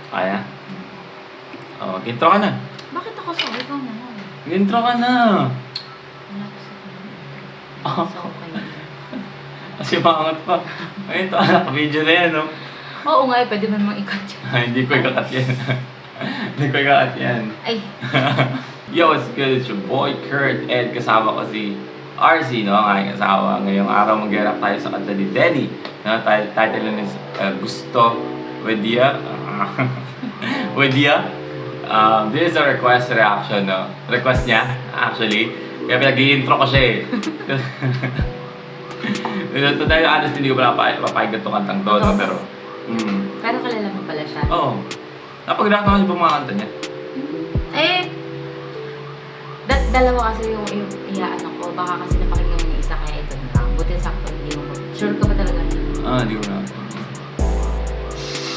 Kaya? Oh, intro ka na. Bakit ako sa ikaw na? Intro ka na. Wala ko sa Oh. So, okay. Kasi maangat pa. Ayun, ito anak, video na yan, no? Oo nga, pwede mo namang ikat yun. Hindi ko ikakat yan. Hindi ko ikakat yan. Ay, Yo, what's good? It's your boy Kurt and kasama ko si RC, no? Ang aking asawa. Ngayong araw mag-react tayo sa kanta ni Denny. No? Title nun is Gusto Wedya. Wedya. This is a request reaction, no? Request niya, actually. Kaya pinag-i-intro ko siya eh. To tell you honest, hindi ko pala papayag itong kantang to, no? Pero, pero kalala mo pala siya. Oo. Napag-react ako sa mga kanta niya. Eh, dalawa kasi yung iyaan ko. Baka kasi napakinggan mo yung isa kaya ito na lang. Buti sakto hindi mo. Sure ka ba talaga yun? Hindi ko na.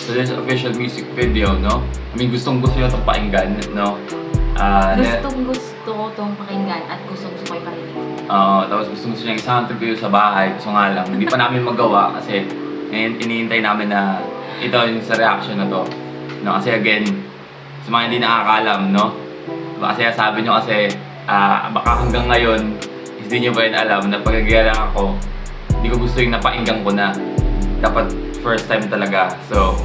So this is official music video, no? I mean, gustong-gusto nyo itong pakinggan, no? Gustong-gusto ko itong pakinggan at gustong-gusto ko iparinig. Tapos gustong-gusto nyo i-sound review sa bahay. Gusto nga lang, hindi pa namin magawa kasi ngayon iniintay namin na ito yung sa reaction na to. No? Kasi again, sa mga hindi nakakaalam, no? Kasi sabi nyo kasi, baka hanggang ngayon, hindi nyo ba yun alam na pag nag-react ako, hindi ko gusto yung napakinggan ko na. Dapat first time talaga. So,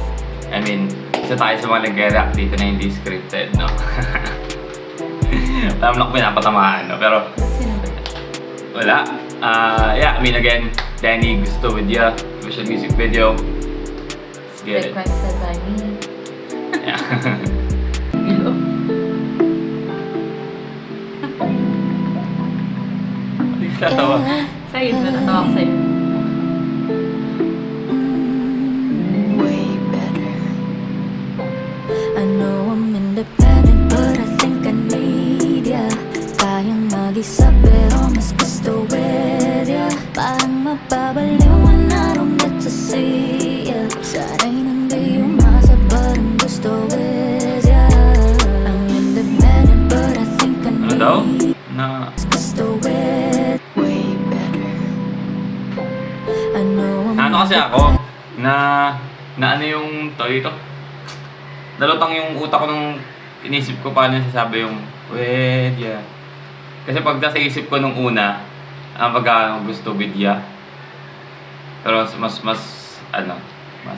I mean, isa tayo sa mga nag-react dito na hindi scripted, no? Alam na ko pinapatamaan, no? Pero, Sino ba? wala. Yeah, I mean, again, Denny, Gusto Wedya, official music video. Let's get it. Requested by me. Yeah. Hello. Hindi ka tatawa. Sa'yo, natatawa ko sa'yo. Way better. I know I'm independent, but I think I need ya. Kayang mag-isa pero mas gusto with ya. Parang mababaliw and I don't get to see ya. Sana'y nandi umasa, but ang gusto with ya. I'm independent, but I think I Ano daw? need Na, gusto with way better. I know I'm ano kasi ako, na ano yung to ito? Dalutang yung utak ko nung inisip ko paano sasabi yung Wedya. Kasi pag nasa isip ko nung una, pag Gusto Wedya. Pero mas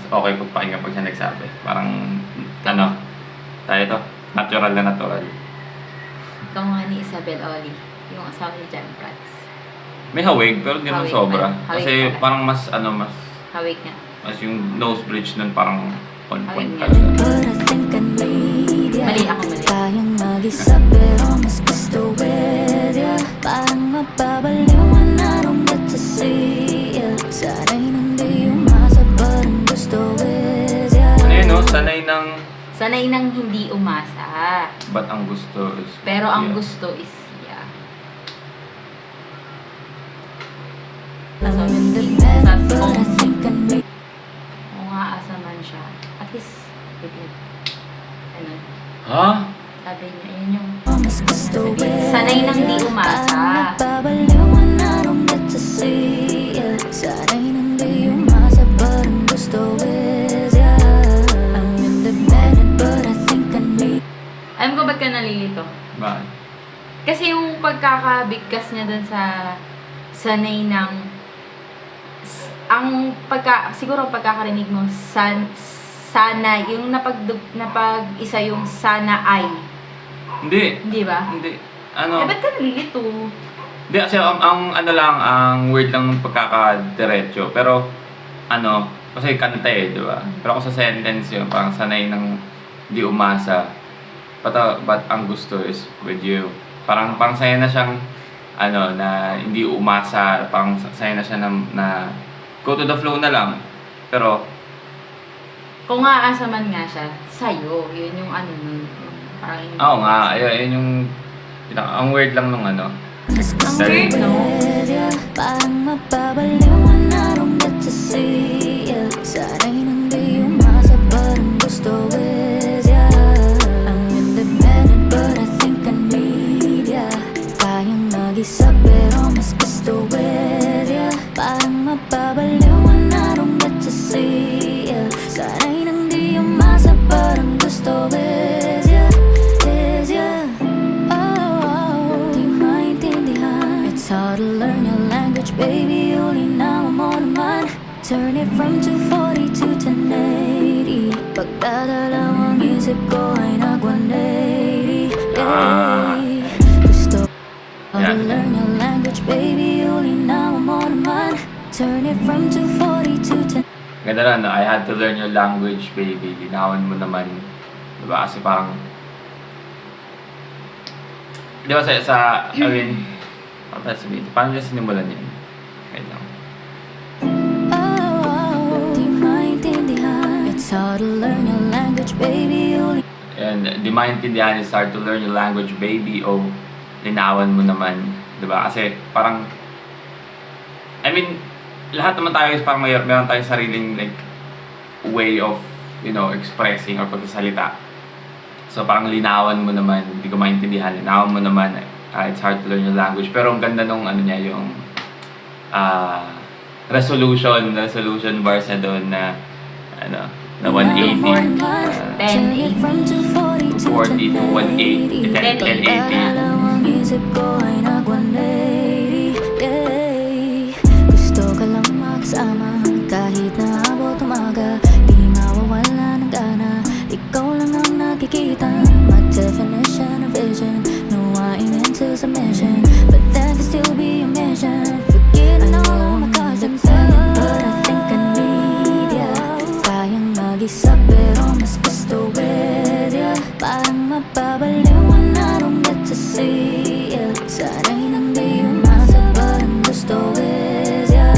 okay pag pakinggan pag siya nagsabi. Parang tayo to, natural na natural. Ikaw nga ni Isabel Oli, yung asawa ni John Prats. May hawig pero hindi naman Hawig sobra. man. Hawig Kasi pala. parang mas Hawig niya. mas yung nose bridge nun parang on point Hawig niya. talaga. but I think I need ya. Mali ako, mali. Kayang mag-isa pero mas gusto with ya. Parang mababaliw and I don't get to see ya. Sana'y nandi umasa, but ang gusto with ya. Ano yun, no? Sanay nang hindi umasa. Ba't ang gusto is... Pero ang yeah. gusto is siya. I'm independent, but I think I need Kung aasa man siya. At least, ano, Ha? sabi niya, yun yung mas gusto with sanay nang di ya. umasa. Parang mababaliw and I don't get to see ya. Sana'y nandi umasa, but ang gusto with ya. I'm independent, but I think I need Alam ko ba't ka nalilito? Bakit? Kasi yung pagkakabigkas niya dun sa sanay ng siguro pagkakarinig mo sana yung napag-isa yung sana ay, Hindi. hindi ba? Hindi. Eh, ba't ka nalilito? Hindi kasi ang word lang ng pagkakadiretso. Pero, kasi kanta eh, di ba? Pero kung sa sentence yun, parang sanay ng di umasa. But ang gusto is with you. Parang saya na siyang, na hindi umasa. Parang saya na siya na go to the flow na lang. Pero, Kung aasa man nga siya, sa'yo. Yun yung nun. Parang oo nga, ayun yung, ang word lang nung mas gusto weird, no? with ya. Parang mababaliw and I don't get to see ya. Sana'y nandi umasa, but ang gusto with ya. I'm independent, but I think I need ya. Kayang mag-isa pero mas gusto with ya. Parang mababaliw and I don't get to see ya. Sana'y nandi umasa, but ang it from 240 to 1080. Pagdadalawang isip ko ay nag-180. Hey, gusto ko to learn your language, baby. Ulinawan mo naman. Turn it from 240 to 10. Ganda lang, no? I had to learn your language, baby. Linawan mo naman. Diba? Kasi parang... Di ba I mean... Paano niya sinimulan yun? Wait lang. Di maintindihan. It's hard to learn your language, baby. And di maintindihan is hard to learn your language, baby. O linawan mo naman. Diba? Kasi parang... I mean, lahat naman tayo is parang meron tayong sariling like way of, you know, expressing or pagsasalita. So parang linawan mo naman, hindi ko maintindihan, linawan mo naman, it's hard to learn your language. Pero ang ganda nung ano niya, yung resolution bars na doon na ano, na 180. 240 to 180, 1080. Isip ko ay nag-180. Gusto ka lang makasama kahit na abot umaga. Di mawawala ng gana, ikaw lang ang nakikita. My definition of vision, no I'm into submission, but that can still be a mission. Forgetting all my cards and selling, but I think I need ya. Kayang mag-isa pero mas gusto with ya. Parang mapabaliw and I don't get to see ya. Sana'y nandi umasa but ang gusto is ya.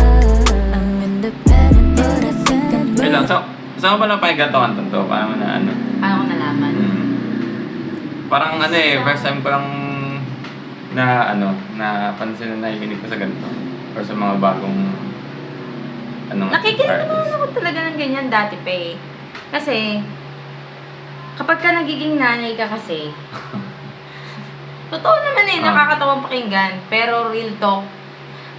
I'm independent but I think I need Wait lang, so saan mo ba napahigan to kanto to? Paano mo na ano? Paano ko nalaman? Parang ano eh, first time ko lang na ano, napansin na nakikinig ko sa ganito. Or sa mga bagong Nakikinig artists. naman ako talaga ng ganyan dati pa eh. Kasi, kapag ka nagiging nanay ka kasi, totoo naman eh, nakakatawang pakinggan. Pero real talk,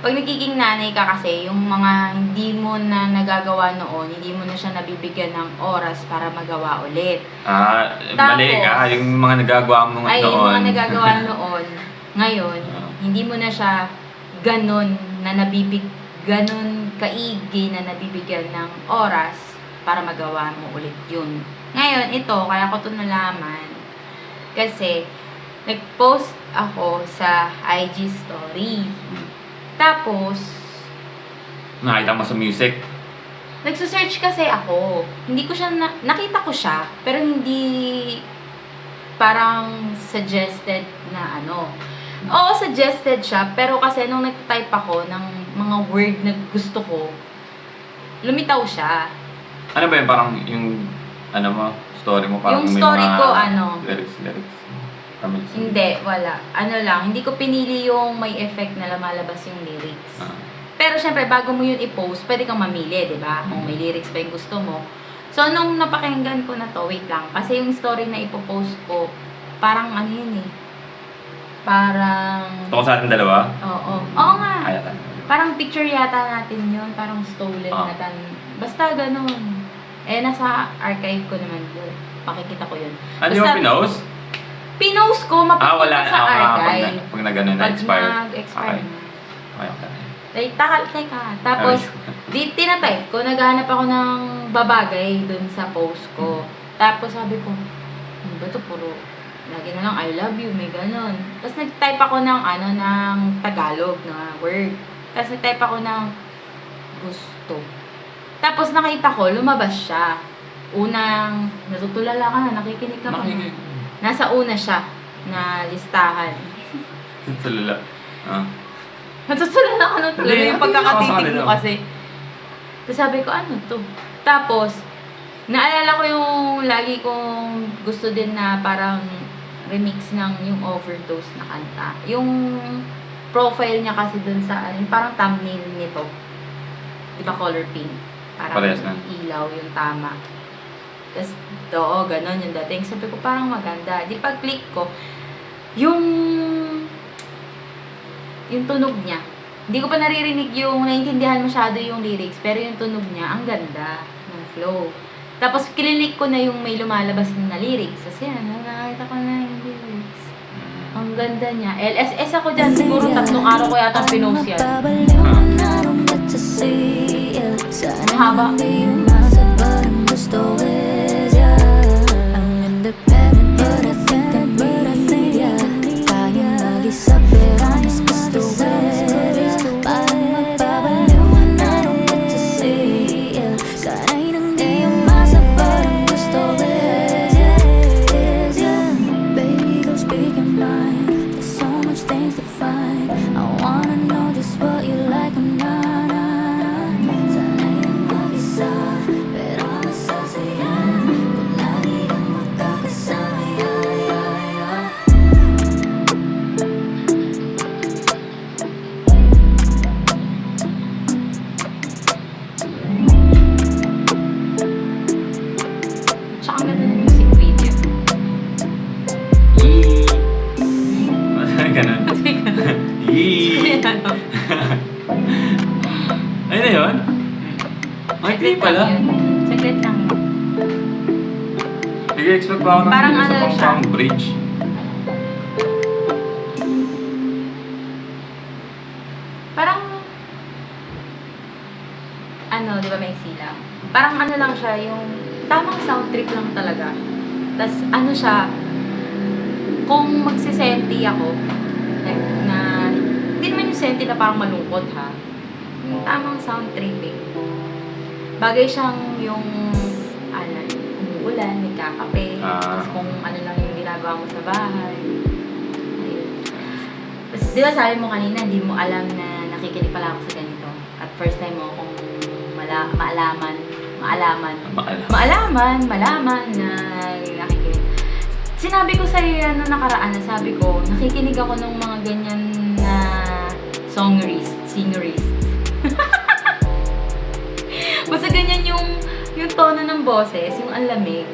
pag nagiging nanay ka kasi, yung mga hindi mo na nagagawa noon, hindi mo na siya nabibigyan ng oras para magawa ulit. Mali ka, yung mga nagagawa mo noon. Yung mga nagagawa noon, ngayon, hindi mo na siya ganon kaigi na nabibigyan ng oras para magawa mo ulit yun. Ngayon, ito, kaya ko ito nalaman kasi nag-post ako sa IG story. Tapos, Nakita mo sa music? nagsusearch kasi ako. Hindi ko siya, nakita ko siya, pero hindi parang suggested na ano. Oo, suggested siya, pero kasi nung nag-type ako ng mga word na gusto ko, lumitaw siya. Ano ba yun? Parang yung, ano mo, story mo? Parang Yung may story mga ko, ano? Lyrics. Hindi, wala. Ano lang, hindi ko pinili yung may effect na lumalabas yung lyrics. Pero syempre, bago mo yun i-post, pwede kang mamili, di ba? Kung may lyrics pa yung gusto mo. So, nung napakinggan ko na to, wait lang. Kasi yung story na ipopost ko, parang ano yun eh. Parang... Ito ko sa ating dalawa? Oo nga. Ayatan. Parang picture yata natin yun. Parang stolen na basta ganun. Eh, nasa archive ko naman yun. Pakikita ko yun. Ano yung pinost? Pinost ko, mapakita Wala. sa archive. Pag na-gano'n na-expire. Pag nag-expire na. Okay. Teka. Tapos, tinatype ko, naghahanap ako ng babagay dun sa post ko. Tapos sabi ko, ano ba ito? Puro, lagi na lang, I love you, may ganon. Tapos nag-type ako ng, ng Tagalog na word. Tapos nag-type ako ng gusto. Tapos nakita ko, lumabas siya. Unang, natutulala ka na, nakikinig ka pa na. Nasa una siya, na listahan. Natulala. Natutulala ka na talaga yung pagkakatitig mo kasi. Tapos sabi ko, ano to? Tapos, naalala ko yung lagi kong gusto din na parang remix ng yung overdose na kanta. Yung profile niya kasi dun sa, parang thumbnail nito. Diba color pink? Parang ilaw yung tama. Tapos, ganon yung dating. Sabi ko, parang maganda. Di pag-click ko, yung tunog niya. Hindi ko pa naririnig yung naiintindihan masyado yung lyrics, pero yung tunog niya, ang ganda ng flow. Tapos, kilinik ko na yung may lumalabas na lyrics. Kasi nakakita ko na yung lyrics. Ang ganda niya. LSS ako dyan. Siguro 3 araw ko yata pinost yan. Mahaba. Hindi umasa, but ang gusto is ya. I'm independent, but I think I need ya. Kayang mag-isa, pero mas gusto is ya. Parang mapabaliw, and I don't get to see ya. Sanay nang di umasa, but ang gusto is ya. Baby, go speak your mind. There's so much things to find. I wanna know just what you like, I'm not. Sanay nang mag-isa, pero masasaya. Kung lagi kang magkakasama, yeah. Tsaka ang ganda ng music video. Yee! Ganun. Kasi ganun. Yee! Ano? Ayun na yun? Ay, hindi pala. Secret lang yun. Nag-expect pa ako ng Parang isa ano pang siya? pang bridge. Parang, ano, di ba may lang? Parang ano lang siya, yung tamang sound trip lang talaga. Tapos ano siya, kung magsisenti ako, like na, hindi naman yung senti na parang malungkot ha. Yung tamang sound tripping. Bagay siyang yung, ano, umuulan, nagkakape, tapos kung ano lang yung ginagawa mo sa bahay. Ayun. Tapos, di ba sabi mo kanina, hindi mo alam na nakikinig pala ako sa ganito. At first time mo kung malaman na nakikinig. Sinabi ko sa'yo yan nung nakaraan na sabi ko, nakikinig ako ng mga ganyan na singerist. Basta ganyan yung tono ng boses, yung ang lamig.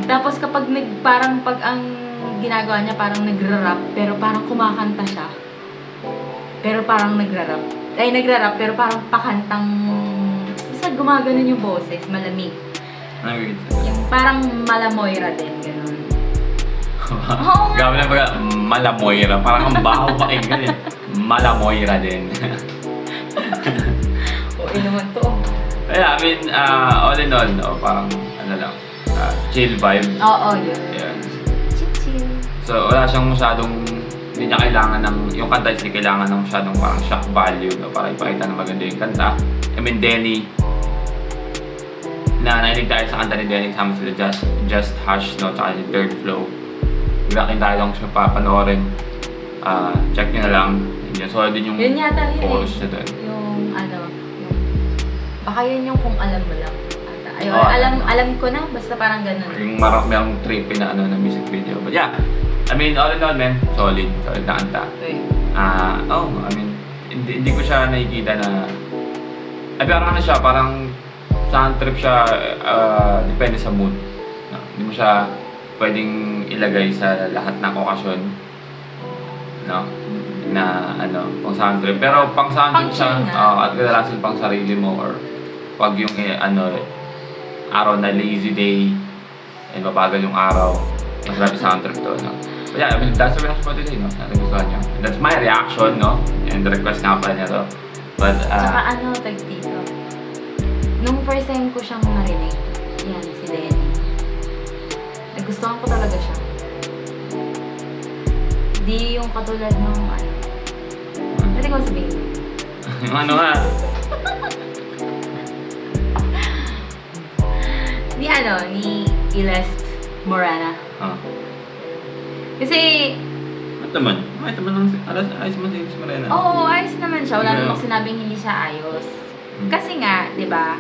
Tapos kapag parang pag ang ginagawa niya parang nagra-rap, pero parang kumakanta siya. Pero parang nagra-rap, pero parang pakantang, basta gumaganon yung boses, malamig. Yung parang malamoyra din, gano'n. Oo nga. Gabi na baga, malamoyra. Parang ang baho pakinggan eh. Malamoyra din. Oo, naman to. Kaya, I mean, all in all, no, parang, ano lang, chill vibe. Oo, yun. Ayan. Chill. So, wala siyang masyadong, hindi niya kailangan ng, yung kanta hindi kailangan ng masyadong parang shock value, no, para ipakita na maganda yung kanta. I mean, Denny, na nainig tayo sa kanta ni Denny, kasama sila Just Hush, no, tsaka yung Third Flow. Biglakin tayo lang siya papanoorin. Check nyo na lang. Yun, so, din yung Yun yata yun chorus niya doon. Yung ano, baka yun yung kung alam mo lang. Ayun, Oo, alam ko na, basta parang ganun. Yung merong trippy na ano na music video. But yeah, I mean, all in all, man, solid na kanta. Okay. I mean, hindi ko siya nakikita na, pero ano siya, parang sound trip siya, depende sa mood. No? Hindi mo siya pwedeng ilagay sa lahat ng okasyon. No? Na ano, pang sound trip. Pero pang sound trip siya, at kadalasan pang sarili mo or pag yung araw na lazy day, ay mabagal yung araw, mas grabe sound trip to, no? But yeah, I mean, that's the reaction for today, no? Sana gustuhan nyo. That's my reaction, no? And the request nga pala niya to. But, Tsaka ano, tag dito. Nung first time ko siyang narinig, yan, si Denny. Nagustuhan ko talaga siya. Di yung katulad nung ano. Pwede ko sabihin. yung ano nga, ni Celeste Morana. Kasi, Ano naman? Ayos naman si Morena. oo, ayos naman siya. Wala Yeah. namang sinabing hindi siya ayos. Kasi nga, di ba,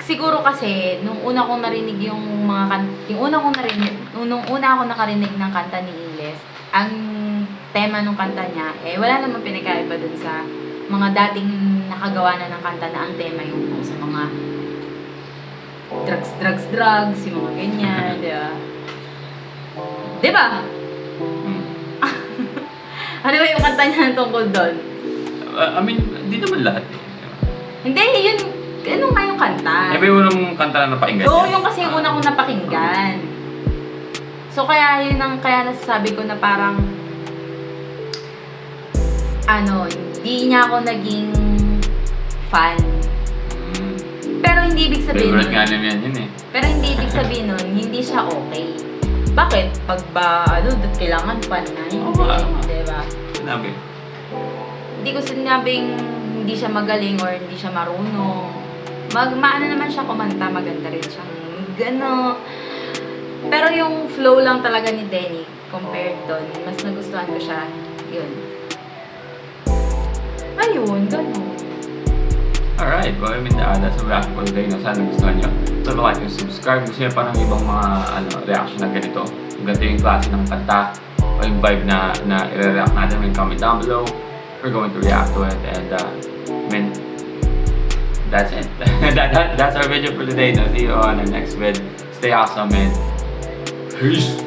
siguro kasi, nung una kong narinig yung mga nung una ako nakarinig ng kanta ni Iles, ang tema ng kanta niya, wala namang pinagkaiba dun sa mga dating nakagawa na ng kanta na ang tema yung sa mga drugs, yung mga ganyan, di ba? Di ba? Ano ba yung kanta niya tungkol doon? I mean, hindi naman lahat eh. Hindi, yun, ano nga yung kanta? May unang kanta na napakinggan Oo, niya. yung kasi yung una kong napakinggan. So, kaya yun kaya nasasabi ko na parang, hindi niya ako naging fan Pero hindi ibig sabihin Favorite nga nun, naman yun eh. pero hindi ibig sabihin nun, hindi siya okay. Bakit? Pag ba, kailangan pa na, Oo nga. hindi, diba? Sinabi. Hindi ko sinabing hindi siya magaling or hindi siya marunong. Maano naman siya kumanta, maganda rin siyang gano. Pero yung flow lang talaga ni Denny compared doon, mas nagustuhan ko siya. Yun. Ayun, gano'n. Alright, well, I mean, that's a wrap for today. No? Sana gustuhan nyo. So, like and subscribe. Gusto nyo pa ng ibang mga reaction na ganito. Yung ganito yung klase ng kanta o yung vibe na i-react natin. May comment down below. We're going to react to it. And, I mean, that's it. That's our video for today. No? See you on the next vid. Stay awesome and peace!